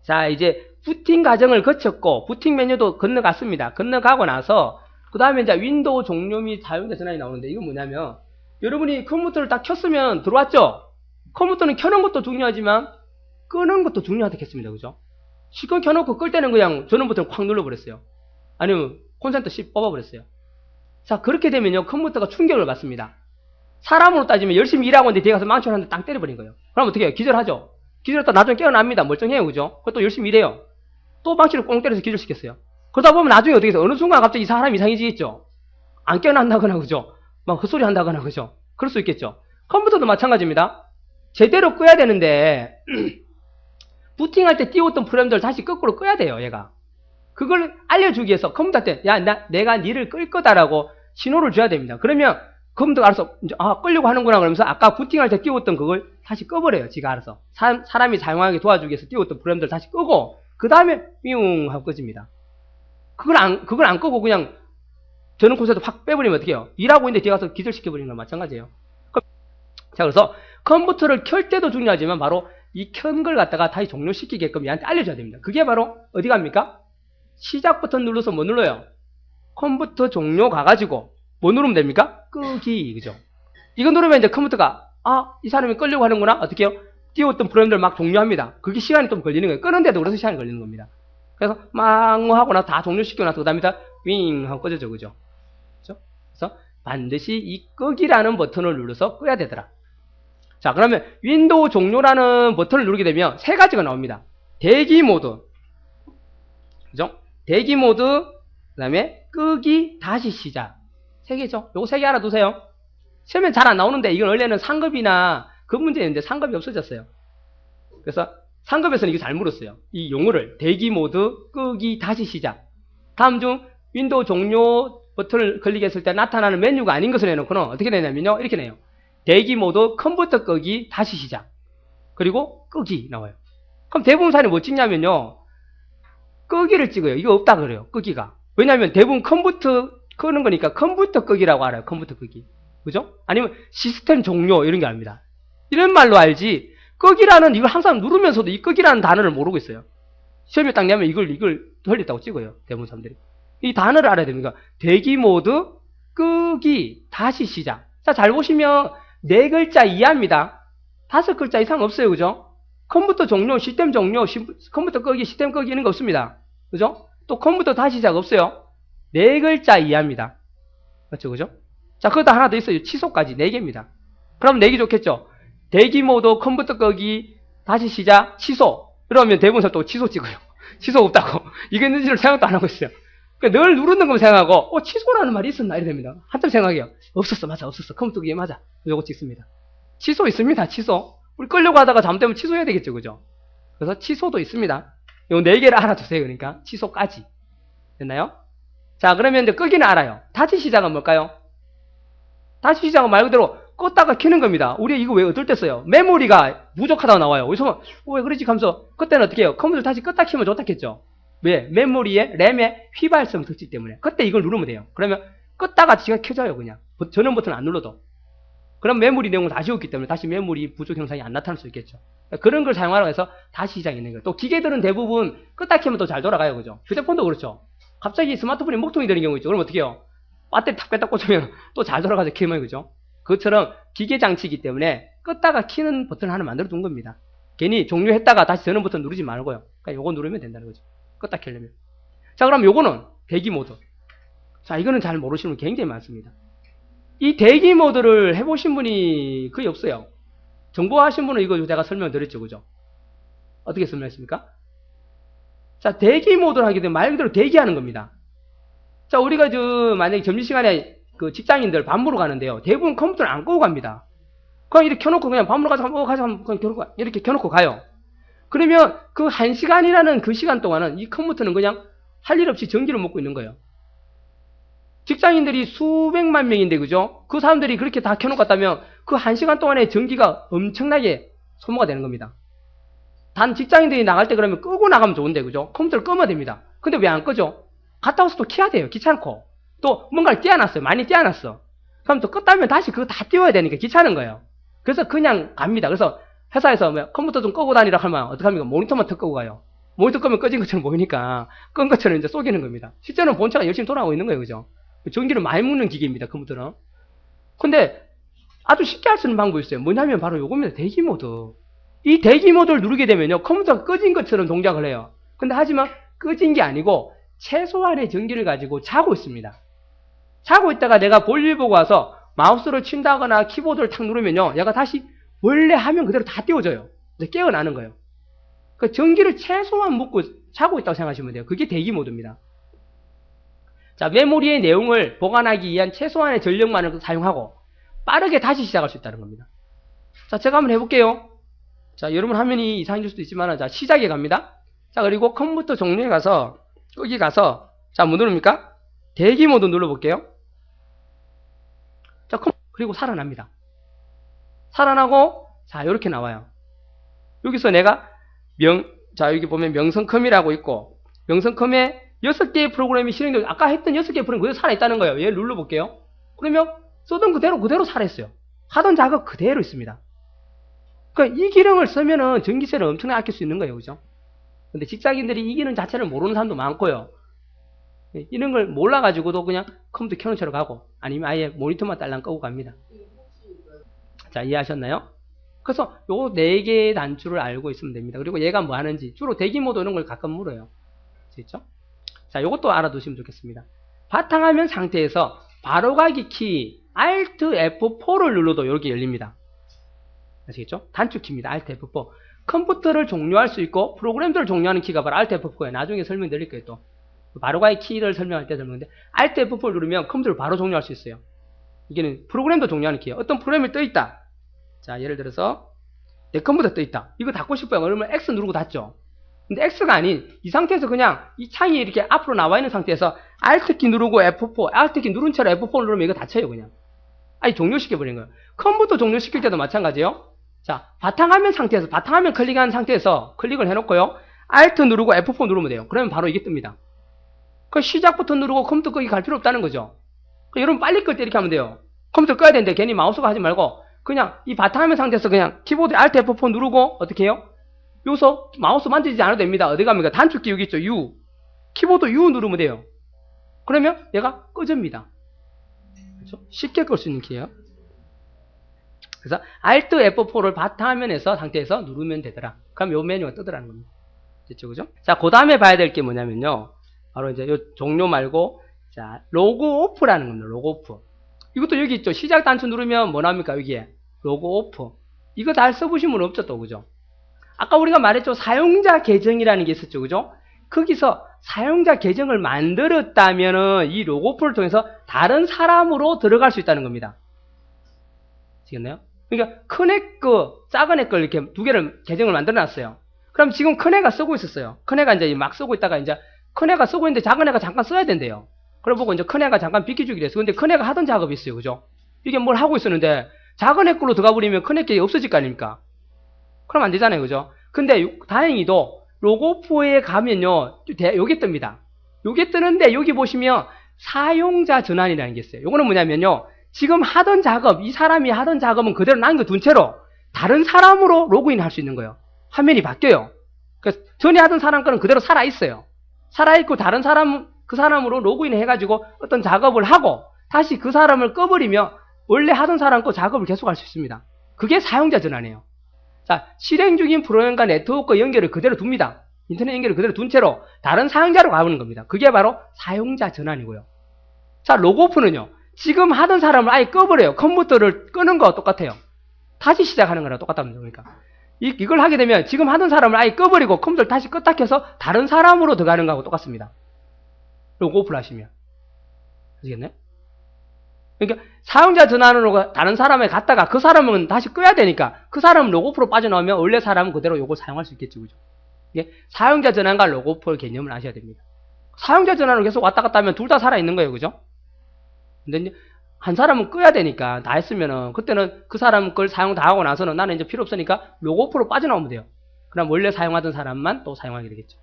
자, 이제 부팅 과정을 거쳤고 부팅 메뉴도 건너갔습니다. 건너가고 나서 그 다음에 이제 윈도우 종료 및 사용자 전환이 나오는데 이건 뭐냐면 여러분이 컴퓨터를 딱 켰으면 들어왔죠? 컴퓨터는 켜는 것도 중요하지만 끄는 것도 중요하겠습니다. 그죠? 시끄 켜놓고 끌 때는 그냥 전원 버튼을 콱 눌러버렸어요. 아니면 콘센트 C 뽑아버렸어요. 자, 그렇게 되면요 컴퓨터가 충격을 받습니다. 사람으로 따지면 열심히 일하고 있는데 뒤에 가서 망치를 한 대 땅 때려버린 거예요. 그럼 어떻게 해요? 기절하죠? 기절했다 나중에 깨어납니다. 멀쩡해요. 그죠? 그것도 열심히 일해요. 또 망치를 꽁 때려서 기절시켰어요. 그러다 보면 나중에 어떻게 해서 어느 순간 갑자기 이 사람이 이상해지겠죠? 안 깨어난다거나 그죠? 막 헛소리 한다거나 그죠? 그럴 수 있겠죠? 컴퓨터도 마찬가지입니다. 제대로 끄야 되는데 부팅할 때 띄웠던 프로그램들을 다시 거꾸로 끄야 돼요. 얘가. 그걸 알려주기 위해서 컴퓨터한테 야 내가 니를 끌 거다라고 신호를 줘야 됩니다. 그러면 컴퓨터가 알아서 끌려고 하는구나 그러면서 아까 부팅할 때 띄웠던 그걸 다시 꺼버려요. 지가 알아서. 사람이 사용하게 도와주기 위해서 띄웠던 프로그램들을 다시 끄고 그 다음에 삐용 하고 꺼집니다. 그걸 안 끄고 그냥 전원 콘센트 확 빼버리면 어떻게 해요? 일하고 있는데 뒤에 가서 기절시켜버리는 건 마찬가지예요. 자, 그래서 컴퓨터를 켤 때도 중요하지만 바로 이 켠 걸 갖다가 다시 종료시키게끔 얘한테 알려줘야 됩니다. 그게 바로 어디 갑니까? 시작 버튼 눌러서 뭐 눌러요? 컴퓨터 종료 가가지고 뭐 누르면 됩니까? 끄기. 그죠? 이거 누르면 이제 컴퓨터가 이 사람이 끌려고 하는구나. 어떻게 해요? 띄웠던 프로그램들 막 종료합니다. 그게 시간이 좀 걸리는 거예요. 끄는데도 그래서 시간이 걸리는 겁니다. 그래서 막 하고 나서 다 종료시키고 나서 그 다음에 다 윙 하고 꺼져죠. 그죠? 그래서 반드시 이 끄기라는 버튼을 눌러서 꺼야 되더라. 자, 그러면 윈도우 종료라는 버튼을 누르게 되면 세 가지가 나옵니다. 대기 모드. 그죠? 대기 모드, 그 다음에 끄기, 다시 시작. 세 개죠? 요거 세 개 알아두세요. 처음엔 잘 안 나오는데 이건 원래는 상급이나 그 문제였는데 상급이 없어졌어요. 그래서 상급에서는 이거 잘 물었어요. 이 용어를 대기 모드, 끄기, 다시 시작. 다음 중 윈도우 종료 버튼을 클릭했을 때 나타나는 메뉴가 아닌 것을 내놓고는 어떻게 되냐면요. 이렇게 내요. 대기 모드, 컴퓨터 끄기, 다시 시작. 그리고 끄기 나와요. 그럼 대부분 사람이 뭐 찍냐면요. 끄기를 찍어요. 이거 없다 그래요. 끄기가. 왜냐하면 대부분 컴퓨터 끄는 거니까 컴퓨터 끄기라고 알아요. 컴퓨터 끄기. 그죠? 아니면 시스템 종료 이런 게 아닙니다. 이런 말로 알지 끄기라는 이걸 항상 누르면서도 이 끄기라는 단어를 모르고 있어요. 시험에 딱 내면 이걸 흘렸다고 찍어요. 대부분 사람들이. 이 단어를 알아야 됩니다. 대기 모드, 끄기, 다시 시작. 자, 잘 보시면 4글자 이하입니다. 5글자 이상 없어요. 그죠? 컴퓨터 종료, 시스템 종료, 컴퓨터 끄기, 시스템 끄기 이런 거 없습니다. 그죠? 또 컴퓨터 다시 시작 없어요. 4글자 이하입니다. 맞죠? 그죠? 자, 그것도 하나 더 있어요. 취소까지 4개입니다. 그럼 4개 좋겠죠? 대기 모드, 컴퓨터 끄기, 다시 시작, 취소. 그러면 대부분 또 취소 찍어요. 취소 없다고. 이게 있는지를 생각도 안 하고 있어요. 그러니까 늘 누르는 것만 생각하고, 취소라는 말이 있었나? 이래 됩니다. 한참 생각해요. 없었어, 맞아, 없었어. 컴퓨터 끄기 맞아. 요거 찍습니다. 취소 있습니다, 취소. 우리 끌려고 하다가 잘못되면 취소해야 되겠죠, 그죠? 그래서 취소도 있습니다. 요 4개를 알아두세요, 그러니까. 취소까지. 됐나요? 자, 그러면 이제 끄기는 알아요. 다시 시작은 뭘까요? 다시 시작은 말 그대로 껐다가 켜는 겁니다. 우리 이거 왜 어떨 때 써요? 메모리가 부족하다고 나와요. 어디서 왜 그러지? 하면서 그때는 어떻게 해요? 컴퓨터를 다시 껐다 켜면 좋다 켰죠? 왜? 메모리에 램의 휘발성 특징 때문에. 그때 이걸 누르면 돼요. 그러면 껐다가 지가 켜져요, 그냥. 전원 버튼 안 눌러도. 그럼 메모리 내용을 다 지웠기 때문에 다시 메모리 부족 현상이 안 나타날 수 있겠죠. 그런 걸 사용하라고 해서 다시 시작있는 거예요. 또 기계들은 대부분 껐다 켜면 또 잘 돌아가요, 그죠? 휴대폰도 그렇죠. 갑자기 스마트폰이 목통이 되는 경우 있죠. 그럼 어떻게 해요? 배터리 탁 뺐다 꽂으면 또 잘 돌아가죠, 켜면, 그죠? 그것처럼 기계 장치이기 때문에 껐다가 키는 버튼을 하나 만들어 둔 겁니다. 괜히 종료했다가 다시 전원 버튼 누르지 말고요. 그러니까 요거 누르면 된다는 거죠. 껐다 켜려면. 자, 그럼 요거는 대기 모드. 자, 이거는 잘 모르시는 분 굉장히 많습니다. 이 대기 모드를 해보신 분이 거의 없어요. 정보하신 분은 이거 제가 설명드렸죠, 그죠? 어떻게 설명했습니까? 자, 대기 모드를 하게 되면 말 그대로 대기하는 겁니다. 자, 우리가 만약에 점심시간에 그 직장인들 밥 먹으러 가는데요. 대부분 컴퓨터를 안 끄고 갑니다. 그냥 이렇게 켜놓고 그냥 밥 먹으러 가서 그냥 이렇게 켜놓고 가요. 그러면 그 1시간이라는 그 시간 동안은 이 컴퓨터는 그냥 할 일 없이 전기를 먹고 있는 거예요. 직장인들이 수백만 명인데, 그죠? 그 사람들이 그렇게 다 켜놓고 갔다면 그 1시간 동안에 전기가 엄청나게 소모가 되는 겁니다. 단 직장인들이 나갈 때 그러면 끄고 나가면 좋은데, 그죠? 컴퓨터를 끄면 됩니다. 근데 왜 안 끄죠? 갔다 와서 또 켜야 돼요. 귀찮고. 또 뭔가를 떼어놨어요. 많이 떼어놨어. 그럼 또 껐다면 다시 그거 다 띄워야 되니까 귀찮은 거예요. 그래서 그냥 갑니다. 그래서 회사에서 컴퓨터 좀 끄고 다니라 하면 어떡합니까? 모니터만 더 끄고 가요. 모니터 끄면 꺼진 것처럼 보이니까 끈 것처럼 이제 속이는 겁니다. 실제로는 본체가 열심히 돌아가고 있는 거예요. 그죠? 전기를 많이 먹는 기계입니다. 컴퓨터는. 근데 아주 쉽게 할 수 있는 방법이 있어요. 뭐냐면 바로 요겁니다. 대기 모드. 이 대기 모드를 누르게 되면요. 컴퓨터가 꺼진 것처럼 동작을 해요. 근데 하지만 꺼진 게 아니고 최소한의 전기를 가지고 자고 있습니다. 자고 있다가 내가 볼일 보고 와서 마우스를 친다거나 키보드를 탁 누르면요. 얘가 다시 원래 화면 그대로 다 띄워져요. 이제 깨어나는 거예요. 그 전기를 최소한 먹고 자고 있다고 생각하시면 돼요. 그게 대기 모드입니다. 자, 메모리의 내용을 보관하기 위한 최소한의 전력만을 사용하고 빠르게 다시 시작할 수 있다는 겁니다. 자, 제가 한번 해볼게요. 자, 여러분 화면이 이상해질 수도 있지만, 자, 시작에 갑니다. 자, 그리고 컴퓨터 종료에 가서, 여기 가서, 자, 뭐 누릅니까? 대기 모드 눌러볼게요. 자, 그리고 살아납니다. 살아나고, 자, 이렇게 나와요. 여기서 내가 자, 여기 보면 명성컴이라고 있고, 명성컴에 6개의 프로그램이 실행되고, 아까 했던 6개의 프로그램이 그대로 살아있다는 거예요. 얘를 눌러볼게요. 그러면, 쓰던 그대로 살아있어요. 하던 작업 그대로 있습니다. 그러니까 이 기능을 쓰면은 전기세를 엄청나게 아낄 수 있는 거예요. 그죠? 근데 직장인들이 이 기능 자체를 모르는 사람도 많고요. 이런 걸 몰라가지고도 그냥 컴퓨터 켜놓은 채로 가고, 아니면 아예 모니터만 딸랑 끄고 갑니다. 자, 이해하셨나요? 그래서 요 4개의 단추를 알고 있으면 됩니다. 그리고 얘가 뭐 하는지, 주로 대기 모드 이런 걸 가끔 물어요. 아시겠죠? 자, 요것도 알아두시면 좋겠습니다. 바탕화면 상태에서 바로가기 키 Alt F4를 눌러도 이렇게 열립니다. 아시겠죠? 단축키입니다. Alt F4. 컴퓨터를 종료할 수 있고 프로그램들을 종료하는 키가 바로 Alt F4예요. 나중에 설명드릴 거예요. 또 바로가기 키를 설명할 때 설명하는데 Alt F4를 누르면 컴퓨터를 바로 종료할 수 있어요. 이게는 프로그램도 종료하는 키예요. 어떤 프로그램이 떠있다. 자, 예를 들어서 내 컴퓨터 떠있다. 이거 닫고 싶어요. 그러면 X 누르고 닫죠. 근데 X가 아닌 이 상태에서 그냥 이 창이 이렇게 앞으로 나와 있는 상태에서 Alt키 누르고 F4, Alt키 누른 채로 F4 누르면 이거 닫혀요. 그냥. 아니, 종료시켜버린 거예요. 컴퓨터 종료시킬 때도 마찬가지예요. 자, 바탕화면 상태에서, 바탕화면 클릭한 상태에서 클릭을 해놓고요. Alt 누르고 F4 누르면 돼요. 그러면 바로 이게 뜹니다. 그 시작 버튼 누르고 컴퓨터 끄기 갈 필요 없다는 거죠. 여러분 빨리 끌 때 이렇게 하면 돼요. 컴퓨터 꺼야 되는데 괜히 마우스가 하지 말고 그냥 이 바탕화면 상태에서 그냥 키보드 Alt F4 누르고 어떻게 해요? 여기서 마우스 만지지 않아도 됩니다. 어디 갑니까? 단축키 여기 있죠. U. 키보드 U 누르면 돼요. 그러면 얘가 꺼집니다. 그렇죠? 쉽게 끌 수 있는 키예요. 그래서 Alt F4를 바탕화면에서 상태에서 누르면 되더라. 그럼 요 메뉴가 뜨더라는 겁니다. 됐죠, 그죠? 자, 그 다음에 봐야 될 게 뭐냐면요. 바로 이제 요 종료 말고, 자, 로그 오프라는 겁니다. 로그 오프. 이것도 여기 있죠. 시작 단추 누르면 뭐 나옵니까? 여기에. 로그 오프. 이거 잘 써보신 분 없죠, 또, 그죠? 아까 우리가 말했죠. 사용자 계정이라는 게 있었죠, 그죠? 거기서 사용자 계정을 만들었다면은 이 로그 오프를 통해서 다른 사람으로 들어갈 수 있다는 겁니다. 아시겠나요? 그러니까 큰 애 거, 작은 애 걸 이렇게 두 개를 계정을 만들어 놨어요. 그럼 지금 큰 애가 쓰고 있었어요. 큰 애가 이제 막 쓰고 있다가 이제 큰 애가 쓰고 있는데 작은 애가 잠깐 써야 된대요. 그러고 이제 큰 애가 잠깐 비켜주기로 했어요. 근데 큰 애가 하던 작업이 있어요. 그죠? 이게 뭘 하고 있었는데 작은 애 걸로 들어가 버리면 큰 애 게 없어질 거 아닙니까? 그럼 안 되잖아요. 그죠? 근데 다행히도 로고프에 가면요. 요게 뜹니다. 요게 뜨는데 여기 보시면 사용자 전환이라는 게 있어요. 요거는 뭐냐면요. 지금 하던 작업, 이 사람이 하던 작업은 그대로 남겨둔 채로 다른 사람으로 로그인 할 수 있는 거예요. 화면이 바뀌어요. 그래서 전에 하던 사람 거는 그대로 살아있어요. 살아있고 다른 사람, 그 사람으로 로그인 해가지고 어떤 작업을 하고 다시 그 사람을 꺼버리면 원래 하던 사람 거 작업을 계속할 수 있습니다. 그게 사용자 전환이에요. 자, 실행 중인 프로그램과 네트워크 연결을 그대로 둡니다. 인터넷 연결을 그대로 둔 채로 다른 사용자로 가보는 겁니다. 그게 바로 사용자 전환이고요. 자, 로그오프는요. 지금 하던 사람을 아예 꺼버려요. 컴퓨터를 끄는 거와 똑같아요. 다시 시작하는 거랑 똑같다는 거니까. 이걸 하게 되면 지금 하던 사람을 아예 꺼버리고 컴퓨터를 다시 껐다 켜서 다른 사람으로 들어가는 거하고 똑같습니다. 로그오프를 하시면. 아시겠나요? 그러니까 사용자 전환으로 다른 사람에 갔다가 그 사람은 다시 끄야 되니까 그 사람은 로그오프로 빠져나오면 원래 사람은 그대로 이걸 사용할 수 있겠죠. 그죠? 이게 사용자 전환과 로그오프 개념을 아셔야 됩니다. 사용자 전환으로 계속 왔다 갔다 하면 둘 다 살아있는 거예요. 그죠? 근데 이제 한 사람은 끄야 되니까 다 했으면은 그때는 그 사람 걸 사용 다 하고 나서는 나는 이제 필요 없으니까 로그오프로 빠져나오면 돼요. 그럼 원래 사용하던 사람만 또 사용하게 되겠죠.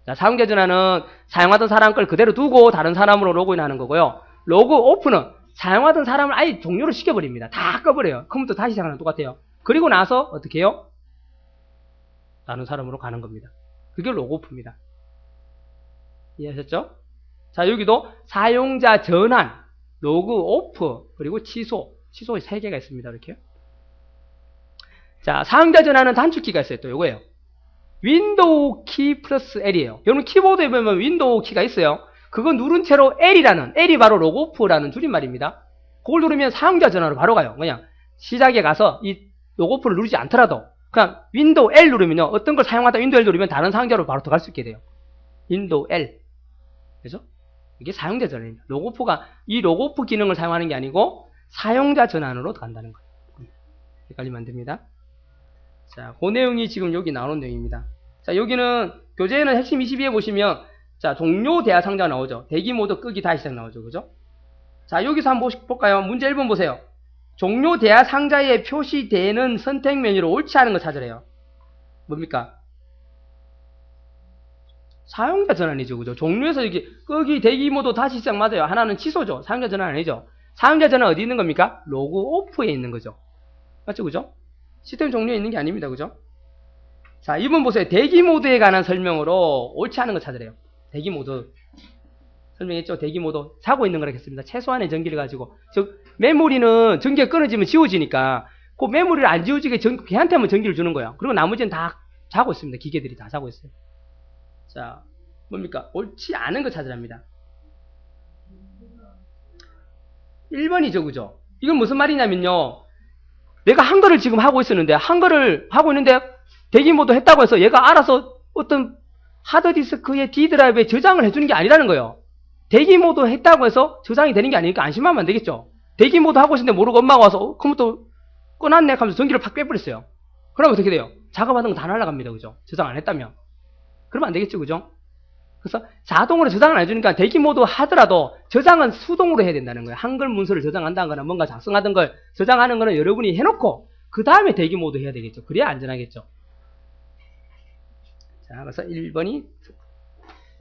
자, 사용자 전환은 사용하던 사람 걸 그대로 두고 다른 사람으로 로그인하는 거고요. 로그오프는 사용하던 사람을 아예 종료를 시켜버립니다. 다 꺼버려요. 컴퓨터 다시 시작하는 똑같아요. 그리고 나서 어떻게 해요? 다른 사람으로 가는 겁니다. 그게 로그오프입니다. 이해하셨죠? 자, 여기도 사용자 전환, 로그오프, 그리고 취소. 취소 3개가 있습니다. 이렇게요. 자, 사용자 전환은 단축키가 있어요. 또 요거예요. 윈도우 키 플러스 L이에요. 여러분 키보드에 보면 윈도우 키가 있어요. 그거 누른 채로 L이 바로 로그오프라는 줄임말입니다. 그걸 누르면 사용자 전환으로 바로 가요. 그냥 시작에 가서 이 로그오프를 누르지 않더라도 그냥 윈도우 L 누르면요. 어떤 걸 사용하다 윈도우 L 누르면 다른 사용자로 바로 들어갈 수 있게 돼요. 윈도우 L. 그죠? 이게 사용자 전환입니다. 로그오프가 이 로그오프 기능을 사용하는 게 아니고 사용자 전환으로 간다는 거예요. 헷갈리면 안 됩니다. 자, 그 내용이 지금 여기 나오는 내용입니다. 자, 여기는 교재에는 핵심 22에 보시면 자, 종료 대화 상자가 나오죠. 대기 모드 끄기 다시 시작 나오죠. 그죠? 자, 여기서 한번 볼까요? 문제 1번 보세요. 종료 대화 상자에 표시되는 선택 메뉴로 옳지 않은 거 찾으래요. 뭡니까? 사용자 전환이죠. 그죠? 종료해서 이렇게 끄기 대기 모드 다시 시작 맞아요. 하나는 취소죠. 사용자 전환 아니죠. 사용자 전환 어디 있는 겁니까? 로그 오프에 있는 거죠. 맞죠? 그죠? 시스템 종료에 있는 게 아닙니다. 그죠? 자, 2번 보세요. 대기 모드에 관한 설명으로 옳지 않은 거 찾으래요. 대기 모드. 설명했죠? 대기 모드. 자고 있는 거라겠습니다. 최소한의 전기를 가지고. 즉, 메모리는 전기가 끊어지면 지워지니까 그 메모리를 안 지워지게 걔한테만 전기를 주는 거예요. 그리고 나머지는 다 자고 있습니다. 기계들이 다 자고 있어요. 자, 뭡니까? 옳지 않은 거 찾으랍니다. 1번이죠. 그죠? 이건 무슨 말이냐면요. 내가 한글을 지금 하고 있었는데 한글을 하고 있는데 대기 모드 했다고 해서 얘가 알아서 어떤 하드디스크의 D드라이브에 저장을 해주는 게 아니라는 거예요. 대기 모드 했다고 해서 저장이 되는 게 아니니까 안심하면 안 되겠죠. 대기 모드 하고 있는데 모르고 엄마가 와서 컴퓨터 꺼놨네 하면서 전기를 팍 빼버렸어요. 그러면 어떻게 돼요? 작업하는 거 다 날아갑니다. 그죠? 저장 안 했다면. 그러면 안 되겠죠. 그죠? 그래서 자동으로 저장을 안 해주니까 대기 모드 하더라도 저장은 수동으로 해야 된다는 거예요. 한글 문서를 저장한다거나 뭔가 작성하던 걸 저장하는 거는 여러분이 해놓고 그 다음에 대기 모드 해야 되겠죠. 그래야 안전하겠죠. 자, 그래서 1번이